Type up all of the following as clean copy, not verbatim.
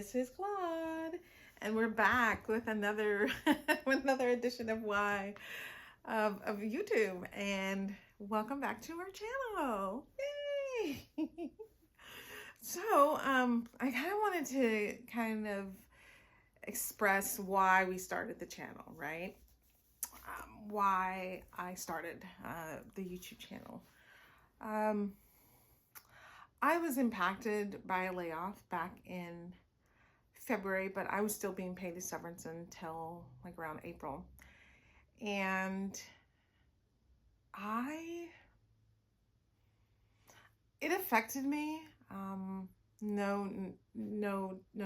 this is Claude, and we're back with another edition of Why of YouTube, and welcome back to our channel. Yay! So, I kind of wanted to kind of express why we started the channel, right? Why I started the YouTube channel. I was impacted by a layoff back in February, but I was still being paid a severance until like around April. And it affected me. No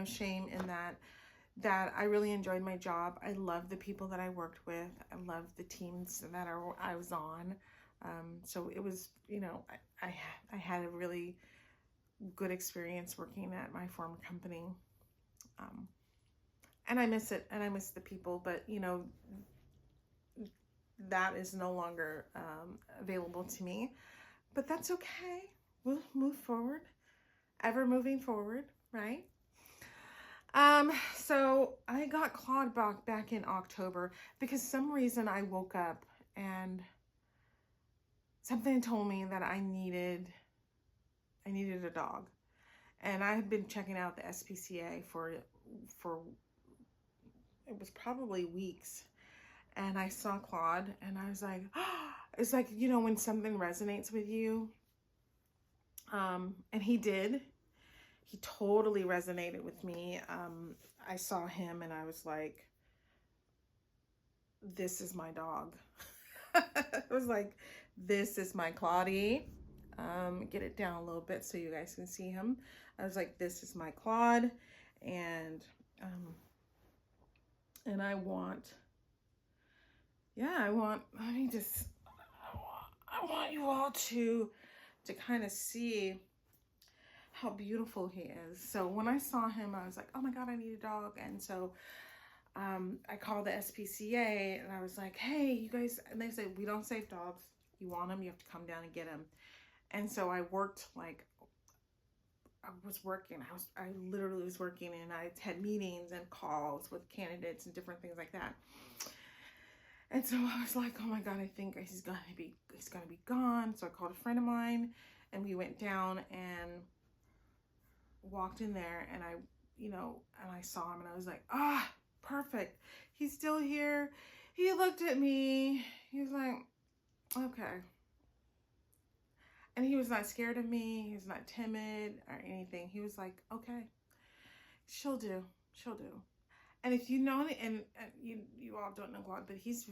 shame in that I really enjoyed my job. I loved the people that I worked with. I loved the teams that I was on. So it was, I had a really good experience working at my former company. And I miss it, and I miss the people, but that is no longer available to me, but that's okay. We'll move forward, ever moving forward, right? So I got Claude back in October because some reason I woke up and something told me that I needed a dog. And I had been checking out the SPCA for it was probably weeks. And I saw Claude and I was like, oh, it's like, when something resonates with you. And he did. He totally resonated with me. I saw him and I was like, this is my dog. I was like, this is my Claudie. Get it down a little bit so you guys can see him. I was like, this is my Claude, and I want you all to kind of see how beautiful he is. So when I saw him, I was like, oh my God, I need a dog. And so I called the SPCA and I was like, hey, you guys, and they said, we don't save dogs. You want them, you have to come down and get them. And so I worked, I literally was working, and I had meetings and calls with candidates and different things like that. And so I was like, oh my God, I think he's gonna be gone. So I called a friend of mine and we went down and walked in there, and I saw him and I was like, ah, perfect. He's still here. He looked at me. He was like, okay. And he was not scared of me. He was not timid or anything. He was like, okay, she'll do. And if you know, and you all don't know Claude, but he's a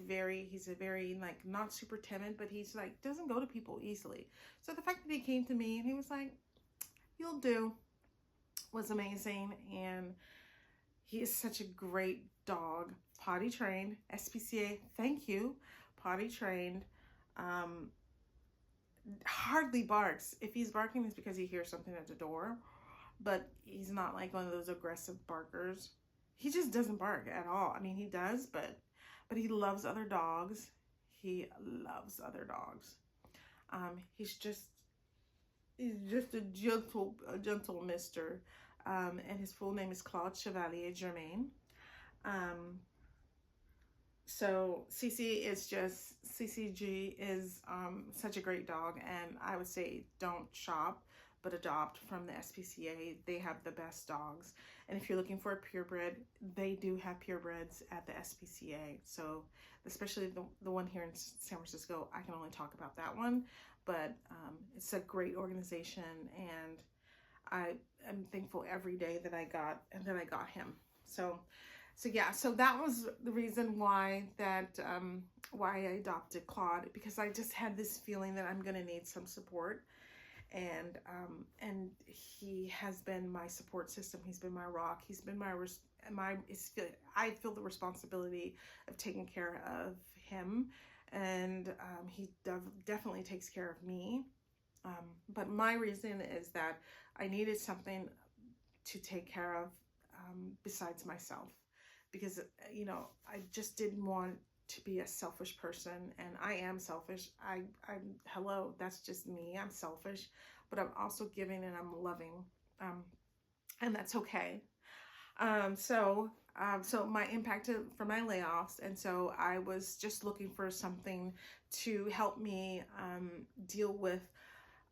very like not super timid, but he's like, doesn't go to people easily. So the fact that he came to me and he was like, you'll do, was amazing. And he is such a great dog, potty trained, SPCA, thank you, potty trained. Hardly barks. If he's barking, it's because he hears something at the door, but he's not like one of those aggressive barkers. He just doesn't bark at all. I mean, he does, but he loves other dogs. He's just a gentle mister. And his full name is Claude Chevalier Germain. So CCG is such a great dog, and I would say don't shop, but adopt from the SPCA. They have the best dogs. And if you're looking for a purebred, they do have purebreds at the SPCA. So especially the one here in San Francisco, I can only talk about that one, but it's a great organization, and I am thankful every day that I got him. So yeah, so that was the reason why I adopted Claude, because I just had this feeling that I'm gonna need some support, and he has been my support system. He's been my rock. He's been I feel the responsibility of taking care of him, and he definitely takes care of me. But my reason is that I needed something to take care of besides myself. Because, I just didn't want to be a selfish person, and I am selfish. Hello, that's just me. I'm selfish, but I'm also giving and I'm loving, and that's okay. So my impact for my layoffs, and so I was just looking for something to help me deal with.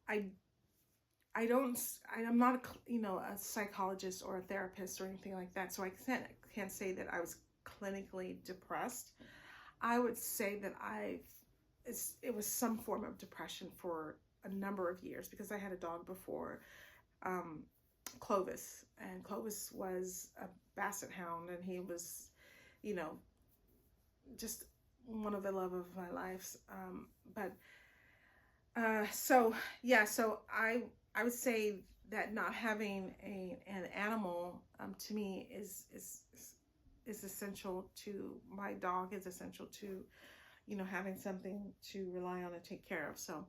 I I'm not a psychologist or a therapist or anything like that, so I can't say that I was clinically depressed. I would say that it was some form of depression for a number of years, because I had a dog before, Clovis, and Clovis was a basset hound, and he was, you know, just one of the love of my lives. So yeah, so I would say that not having an animal to me is essential to my dog, is essential to, having something to rely on and take care of. So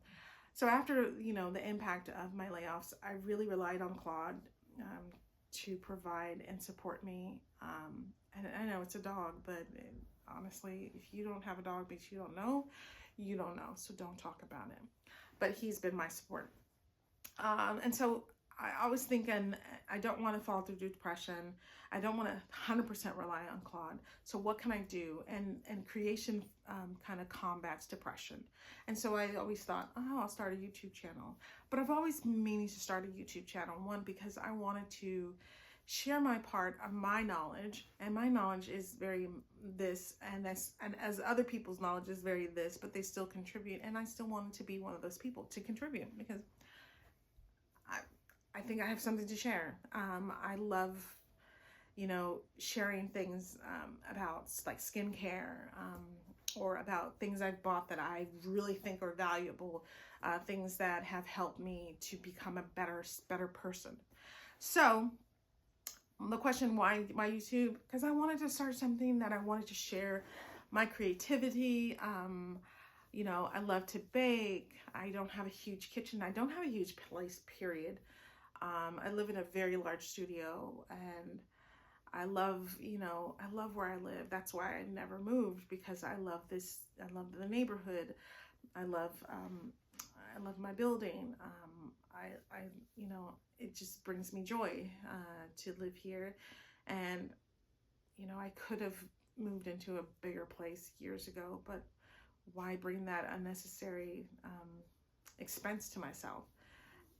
after, the impact of my layoffs, I really relied on Claude to provide and support me. And I know it's a dog, but honestly, if you don't have a dog because you don't know, so don't talk about it. But he's been my support. And so I was thinking, I don't want to fall through depression. I don't want to 100% rely on Claude. So what can I do? And creation kind of combats depression. And so I always thought, I'll start a YouTube channel. But I've always meaning to start a YouTube channel. One, because I wanted to share my part of my knowledge, and my knowledge is very this, and as other people's knowledge is very this, but they still contribute. And I still wanted to be one of those people to contribute, because I think I have something to share. I love, sharing things about like skincare, or about things I've bought that I really think are valuable, things that have helped me to become a better person. So the question, why YouTube? Because I wanted to start something that I wanted to share my creativity. I love to bake. I don't have a huge kitchen. I don't have a huge place, period. I live in a very large studio, and I love where I live. That's why I never moved, because I love the neighborhood. I love my building. It just brings me joy to live here. And, I could have moved into a bigger place years ago, but why bring that unnecessary expense to myself?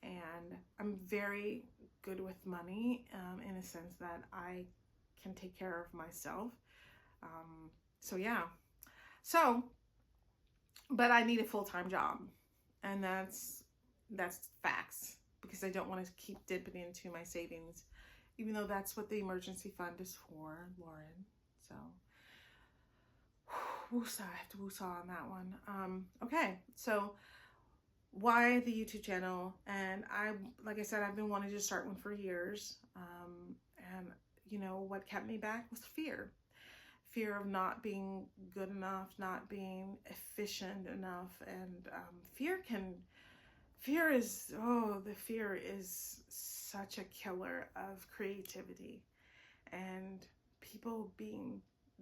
And I'm very good with money, in a sense that I can take care of myself. But I need a full-time job, and that's facts, because I don't want to keep dipping into my savings, even though that's what the emergency fund is for, Lauren. So, woosah, I have to woosah on that one. Okay, so why the YouTube channel? And like I said, I've been wanting to start one for years. And what kept me back was fear of not being good enough, not being efficient enough. And fear is such a killer of creativity and people being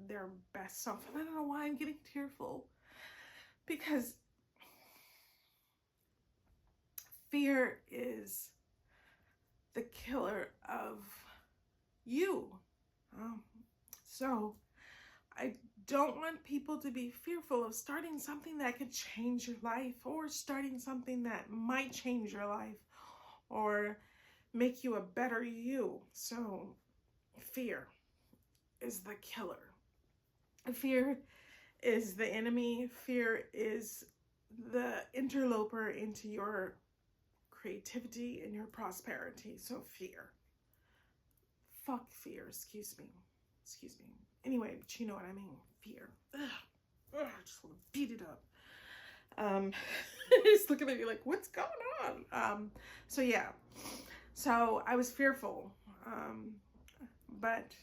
their best self. And I don't know why I'm getting tearful, because fear is the killer of you. So I don't want people to be fearful of starting something that could change your life, or starting something that might change your life or make you a better you. So fear is the killer. Fear is the enemy. Fear is the interloper into your creativity and your prosperity. So fear. Fuck fear, excuse me. Anyway, but you know what I mean. Fear. Ugh, I just want to beat it up. He's looking at me like, what's going on? So I was fearful. But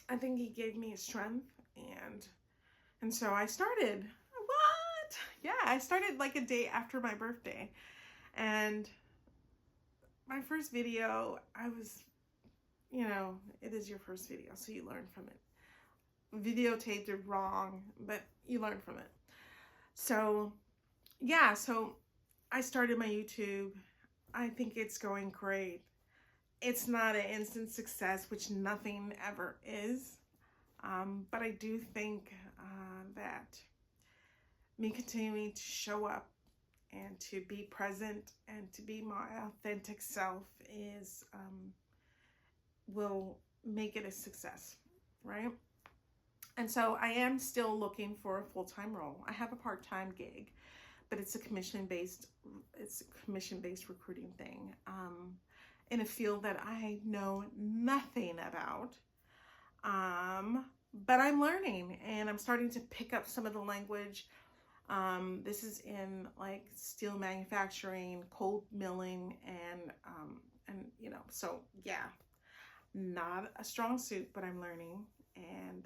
I think he gave me strength, and so I started. What? Yeah, I started like a day after my birthday. And my first video, I was, it is your first video, so you learn from it. Videotaped it wrong, but you learn from it. So, so I started my YouTube. I think it's going great. it's not an instant success, which nothing ever is. But I do think that me continuing to show up and to be present and to be my authentic self is will make it a success, right? And so I am still looking for a full-time role. I have a part-time gig, but it's a commission-based recruiting thing in a field that I know nothing about. But I'm learning and I'm starting to pick up some of the language. This is in like steel manufacturing, cold milling, and you know, so yeah, not a strong suit, but I'm learning. And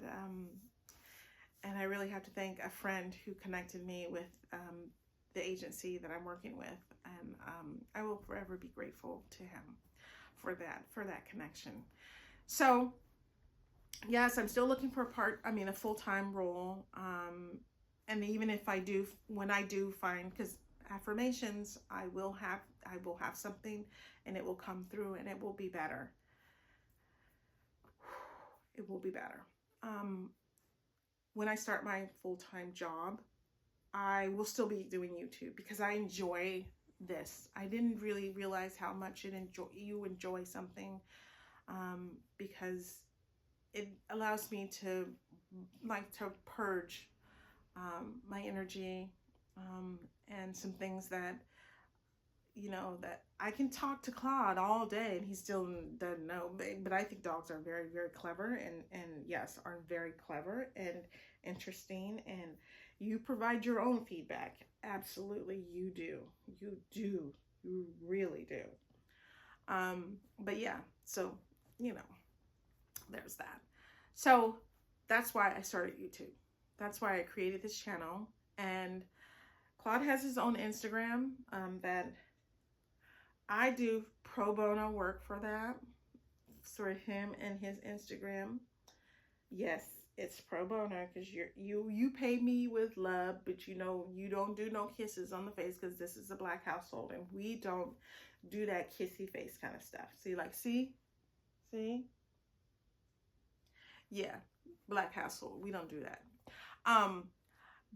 I really have to thank a friend who connected me with the agency that I'm working with, and I will forever be grateful to him for that connection. So yes, I'm still looking for a full-time role. And even if when I do find, because affirmations, I will have something, and it will come through, and it will be better. It will be better. When I start my full-time job, I will still be doing YouTube because I enjoy this. I didn't really realize how much you enjoy something, because it allows me to purge my energy, and some things that, you know, that I can talk to Claude all day and he still doesn't know. But I think dogs are very, very clever, and yes, are very clever and interesting. And you provide your own feedback. Absolutely, you do. You really do. But yeah, so, you know, there's that. So that's why I started YouTube. That's why I created this channel. And Claude has his own Instagram that I do pro bono work for that, for him and his Instagram. Yes, it's pro bono because you pay me with love, but you know, you don't do no kisses on the face because this is a Black household and we don't do that kissy face kind of stuff. See? Yeah, Black household, we don't do that.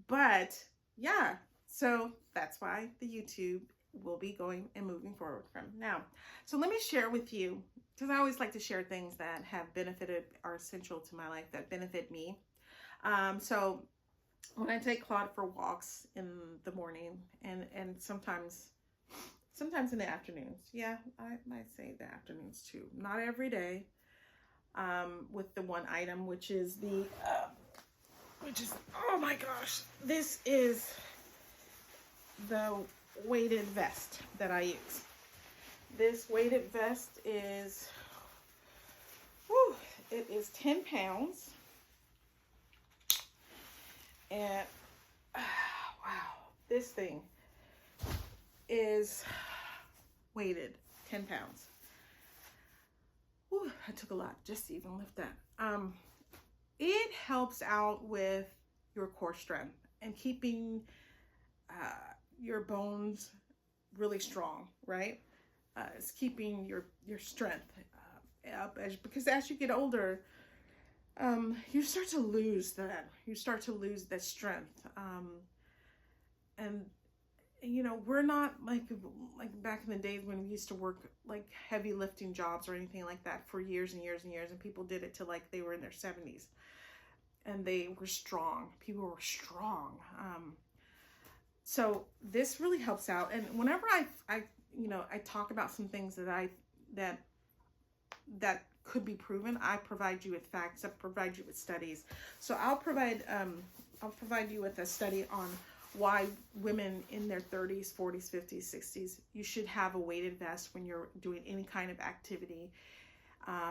But yeah, so that's why the YouTube will be going and moving forward from now. So let me share with you, because I always like to share things that have benefited, are essential to my life, that benefit me. So when I take Claude for walks in the morning and sometimes in the afternoons, yeah, I might say the afternoons too, not every day, with the one item, which is oh my gosh, this is the weighted vest that I use. This weighted vest is, it is 10 pounds. And wow, this thing is weighted 10 pounds. Whew, I took a lot just to even lift that. It helps out with your core strength and keeping your bones really strong, right? It's keeping your strength up, because as you get older, you start to lose that. You start to lose that strength, and you know, we're not like back in the days when we used to work like heavy lifting jobs or anything like that for years and years and years, and people did it till like they were in their 70s, and they were strong. People were strong. So this really helps out. And whenever I talk about some things that could be proven, I provide you with facts. I provide you with studies. So I'll provide you with a study on why women in their 30s, 40s, 50s, 60s, you should have a weighted vest when you're doing any kind of activity.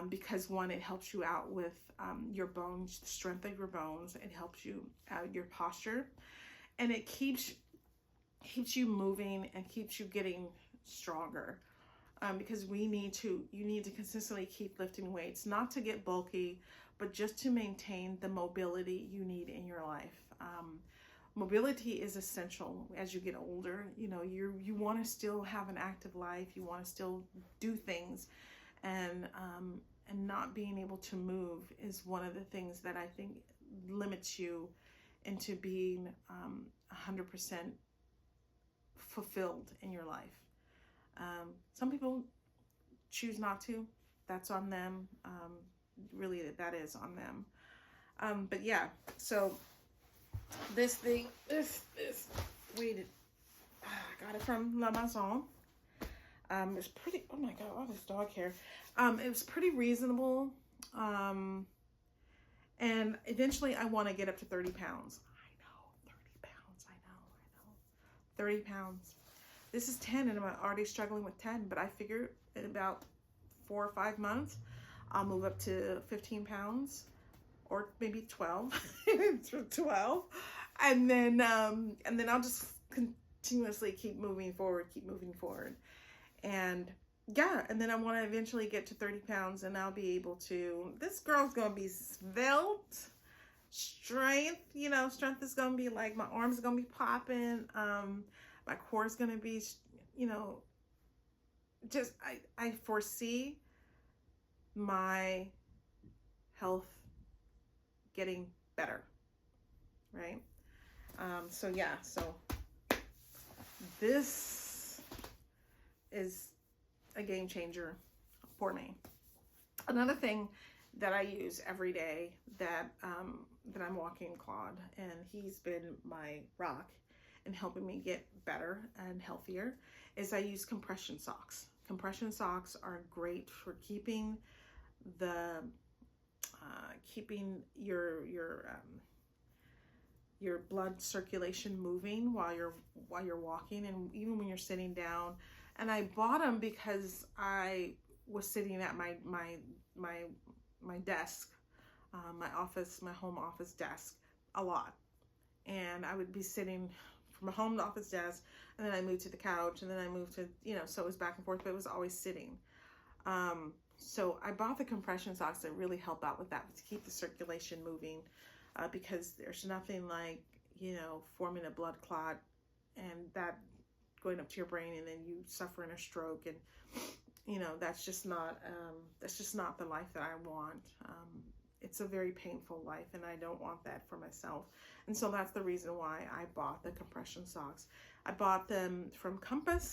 Because one, it helps you out with your bones, the strength of your bones. It helps you out your posture, and it keeps you moving and keeps you getting stronger. Because you need to consistently keep lifting weights, not to get bulky, but just to maintain the mobility you need in your life. Mobility is essential as you get older. You know, you want to still have an active life. You want to still do things. and not being able to move is one of the things that I think limits you into being 100% fulfilled in your life. Some people choose not to. That's on them. Really, that is on them. But yeah, so this thing, wait, I got it from La Maison. It's pretty, oh my God, all this dog hair. It was pretty reasonable. And eventually I want to get up to 30 pounds. I know, 30 pounds. I know. 30 pounds. This is 10 and I'm already struggling with 10, but I figure in about 4 or 5 months, I'll move up to 15 pounds or maybe 12, 12. And then I'll just continuously keep moving forward. And yeah, and then I want to eventually get to 30 pounds and I'll be able to, this girl's going to be svelte, strength, you know, strength is going to be like, my arms are going to be popping. My core is going to be, you know, just, I foresee my health getting better, right? So yeah, so this is a game changer for me. Another thing that I use every day that I'm walking Claude, and he's been my rock in helping me get better and healthier, is I use compression socks. Compression socks are great for keeping the keeping your blood circulation moving while you're walking, and even when you're sitting down. And I bought them because I was sitting at my desk, my home office desk a lot, and I would be sitting from a home office desk, and then I moved to the couch, and then I moved to, you know, so it was back and forth, but it was always sitting. So I bought the compression socks that really help out with that, to keep the circulation moving, because there's nothing like, you know, forming a blood clot and that going up to your brain and then you suffering a stroke, and you know, that's just not the life that I want. It's a very painful life, and I don't want that for myself. And so that's the reason why I bought the compression socks. I bought them from Comrade,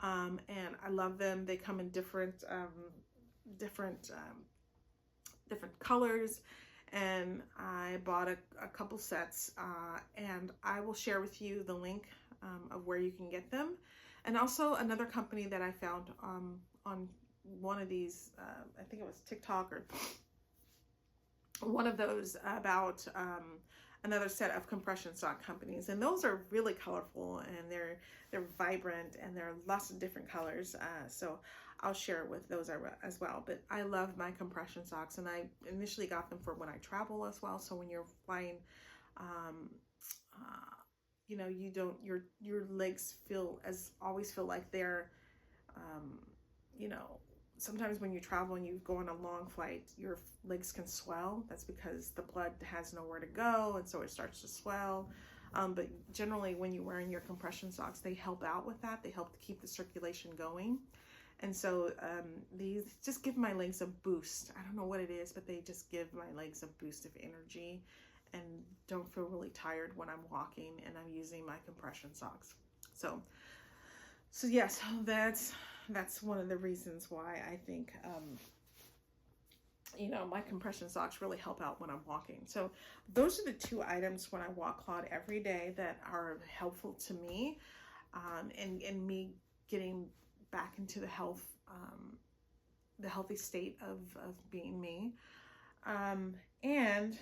and I love them. They come in different colors, and I bought a couple sets, and I will share with you the link of where you can get them. And also another company that I found on one of these, I think it was TikTok or one of those, about another set of compression sock companies, and those are really colorful, and they're vibrant, and there are lots of different colors, so I'll share with those as well. But I love my compression socks, and I initially got them for when I travel as well. So when you're flying, you know, you don't, your legs always feel like they're, you know, sometimes when you travel and you go on a long flight, your legs can swell. That's because the blood has nowhere to go, and so it starts to swell. But generally, when you're wearing your compression socks, they help out with that. They help to keep the circulation going. And so these just give my legs a boost. I don't know what it is, but they just give my legs a boost of energy and don't feel really tired when I'm walking and I'm using my compression socks. So yes, that's one of the reasons why I think, you know, my compression socks really help out when I'm walking. So those are the two items when I walk Claude every day that are helpful to me, and me getting back into the healthy state of being me. And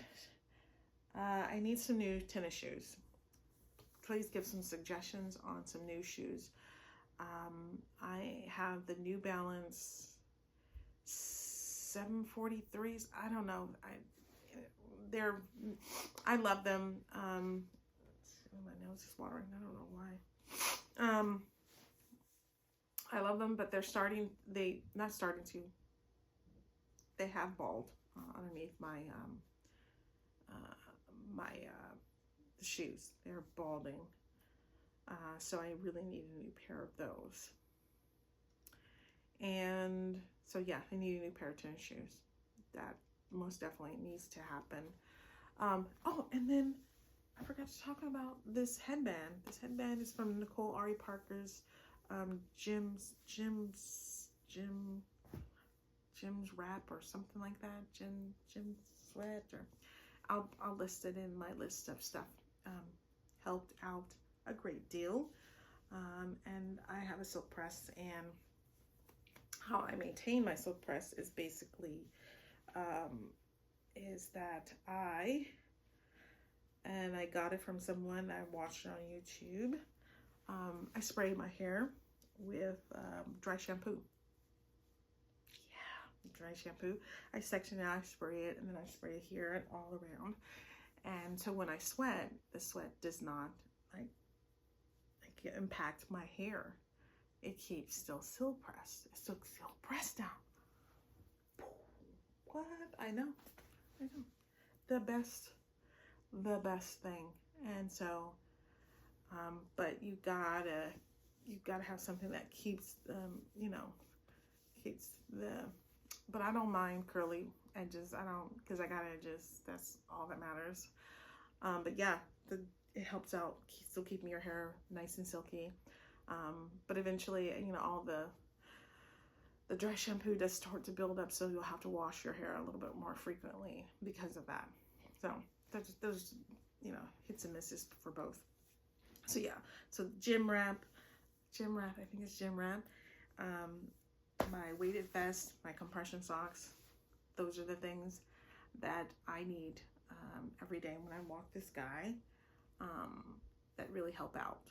I need some new tennis shoes. Please give some suggestions on some new shoes. I have the New Balance 743s. I don't know. I love them. My nose is watering. I don't know why. I love them, but they have bald underneath my the shoes. They're balding. So I really need a new pair of those. And so yeah, I need a new pair of tennis shoes. That most definitely needs to happen. Oh, and then I forgot to talk about this headband. This headband is from Nicole Ari Parker's Jim's wrap or something like that. Jim's sweat, or I'll list it in my list of stuff. Helped out a great deal. And I have a silk press, and how I maintain my silk press is basically is that I got it from someone. I watched it on YouTube. I spray my hair with dry shampoo. Yeah, dry shampoo. I section it, I spray it, and then I spray it here and all around. And so when I sweat, the sweat does not like impact my hair. It keeps still silk pressed. It's still silk pressed down. What? I know. The best thing. And so, but you gotta have something that keeps, keeps but I don't mind curly edges. Because I got edges. That's all that matters. But yeah, it helps out, still keeping your hair nice and silky. But eventually, all the dry shampoo does start to build up, so you'll have to wash your hair a little bit more frequently because of that. So those hits and misses for both. So yeah, so gym wrap, I think it's gym wrap. My weighted vest, my compression socks, those are the things that I need every day when I walk this guy, that really help out.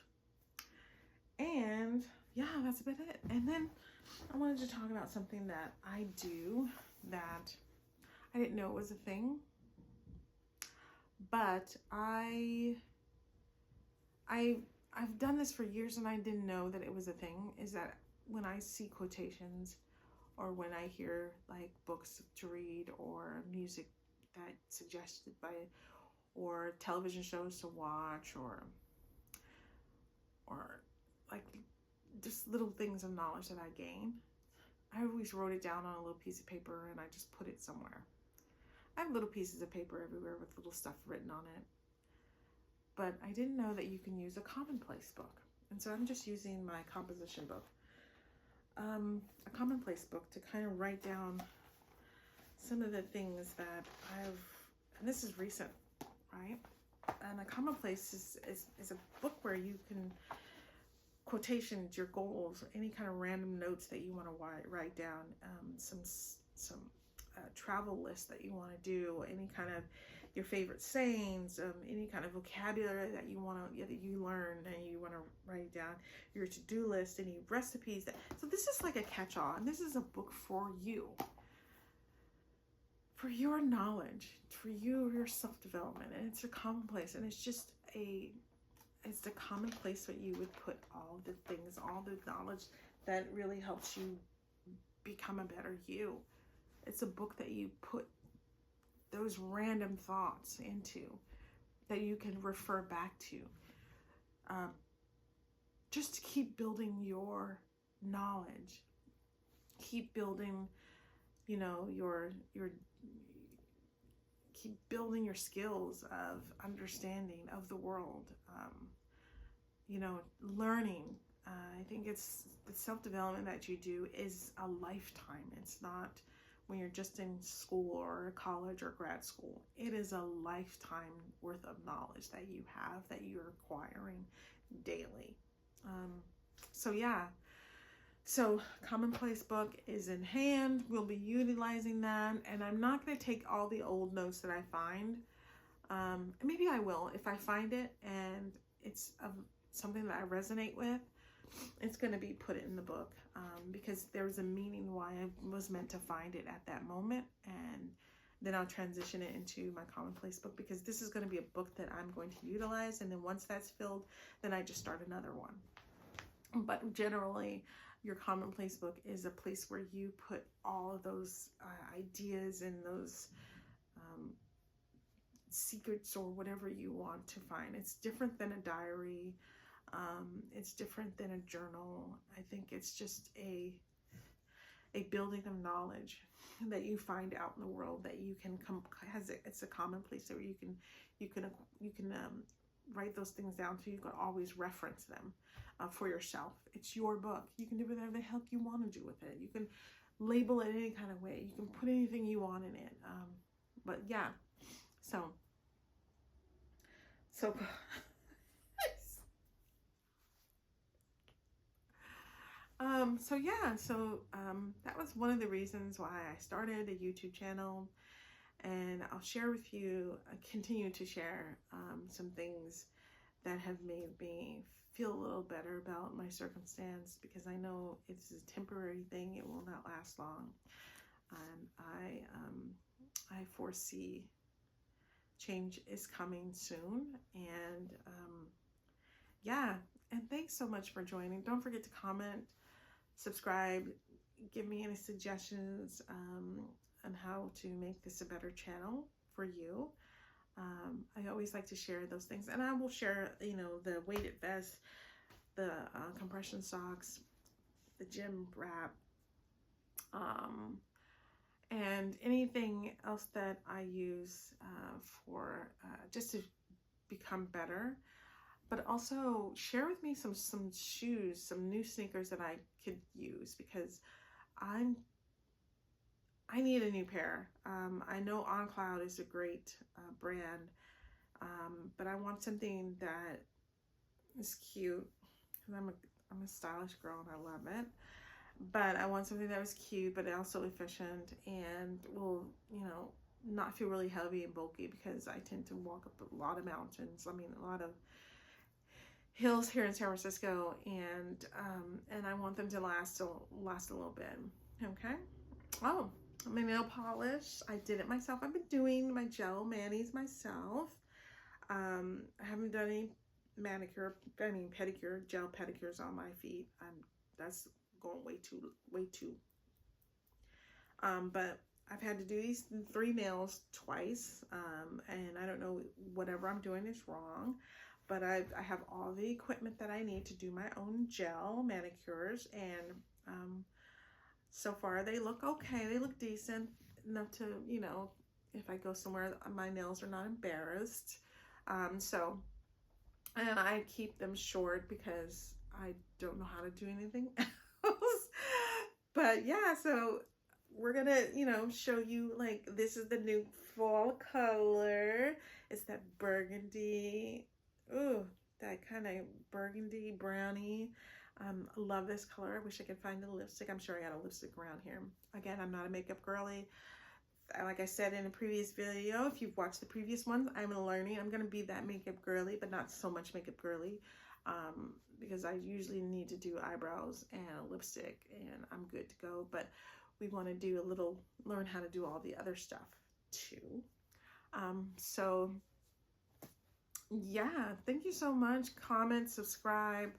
And yeah, that's about it. And then I wanted to talk about something that I do that I didn't know was a thing, but I've done this for years and I didn't know that it was a thing, is that when I see quotations or when I hear like books to read or music that's suggested by, or television shows to watch, or like just little things of knowledge that I gain, I always wrote it down on a little piece of paper and I just put it somewhere. I have little pieces of paper everywhere with little stuff written on it. But I didn't know that you can use a commonplace book. And so I'm just using my composition book, a commonplace book, to kind of write down some of the things that and this is recent, right? And a commonplace is a book where you can, quotations, your goals, any kind of random notes that you want to write down, some travel list that you want to do, any kind of your favorite sayings, any kind of vocabulary that you learned and you want to write down, your to-do list, any recipes. So this is like a catch-all, and this is a book for you, for your knowledge, for your self-development, and it's your commonplace, and it's just it's the common place where you would put all the things, all the knowledge that really helps you become a better you. It's a book that you put those random thoughts into, that you can refer back to, just to keep building your knowledge, keep building, keep building your skills of understanding of the world, learning. I think it's the self-development that you do is a lifetime. It's not when you're just in school or college or grad school. It is a lifetime worth of knowledge that you have, that you're acquiring daily. So yeah, so commonplace book is in hand. We'll be utilizing that, and I'm not going to take all the old notes that I find. Maybe I will if I find it and it's something that I resonate with. It's going to be put in the book, because there's a meaning why I was meant to find it at that moment, and then I'll transition it into my commonplace book, because this is going to be a book that I'm going to utilize, and then once that's filled, then I just start another one. But generally, your commonplace book is a place where you put all of those ideas and those secrets or whatever you want to find. It's different than a diary. It's different than a journal. I think it's just a building of knowledge that you find out in the world that you can it's a common place where you can write those things down so you can always reference them for yourself. It's your book. You can do whatever the heck you want to do with it. You can label it any kind of way. You can put anything you want in it. But yeah, so that was one of the reasons why I started a YouTube channel, and I'll share with you, continue to share some things that have made me feel a little better about my circumstance, because I know it's a temporary thing. It will not last long. And I foresee change is coming soon. And yeah, and thanks so much for joining. Don't forget to comment, subscribe, give me any suggestions on how to make this a better channel for you. I always like to share those things, and I will share, you know, the weighted vest, the compression socks, the gym wrap, and anything else that I use for just to become better. But also share with me some shoes, some new sneakers that I could use, because I need a new pair. I know On Cloud is a great brand, but I want something that is cute, because I'm a stylish girl and I love it. But I want something that was cute, but also efficient, and will, you know, not feel really heavy and bulky, because I tend to walk up a lot of mountains. I mean, a lot of hills here in San Francisco, and I want them to last a little bit. Okay. Oh, my nail polish, I did it myself. I've been doing my gel manis myself. I haven't done any pedicure, gel pedicures on my feet. That's going way too. But I've had to do these 3 nails twice, and I don't know, whatever I'm doing is wrong. But I have all the equipment that I need to do my own gel manicures, and so far they look okay. They look decent enough to, you know, if I go somewhere, my nails are not embarrassed. And I keep them short because I don't know how to do anything else. But yeah, so we're gonna, you know, show you, like, this is the new fall color. It's that burgundy. Ooh, that kind of burgundy brownie. I love this color. I wish I could find the lipstick. I'm sure I got a lipstick around here. Again, I'm not a makeup girly. Like I said in a previous video, if you've watched the previous ones, I'm learning. I'm going to be that makeup girly, but not so much makeup girly, because I usually need to do eyebrows and a lipstick, and I'm good to go. But we want to learn how to do all the other stuff too. So yeah, thank you so much. Comment, subscribe.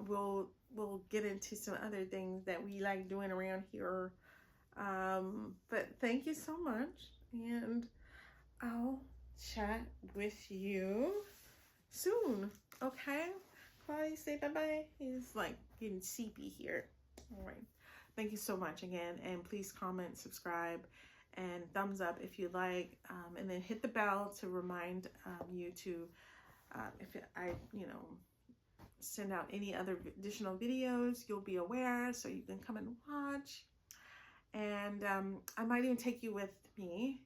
We'll get into some other things that we like doing around here. But thank you so much, and I'll chat with you soon. Okay, Claudia, say bye-bye. He's like getting sleepy here. All right, thank you so much again, and please comment, subscribe, and thumbs up if you like, and then hit the bell to remind you to if I, you know, send out any other additional videos, you'll be aware, so you can come and watch. And I might even take you with me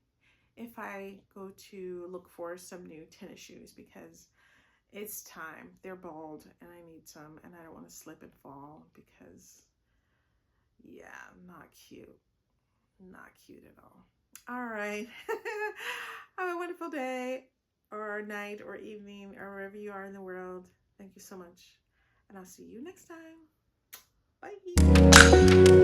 if I go to look for some new tennis shoes, because it's time. They're bald and I need some, and I don't want to slip and fall, because yeah, not cute. Not cute at all. All right. Have a wonderful day or night or evening or wherever you are in the world. Thank you so much. And I'll see you next time. Bye.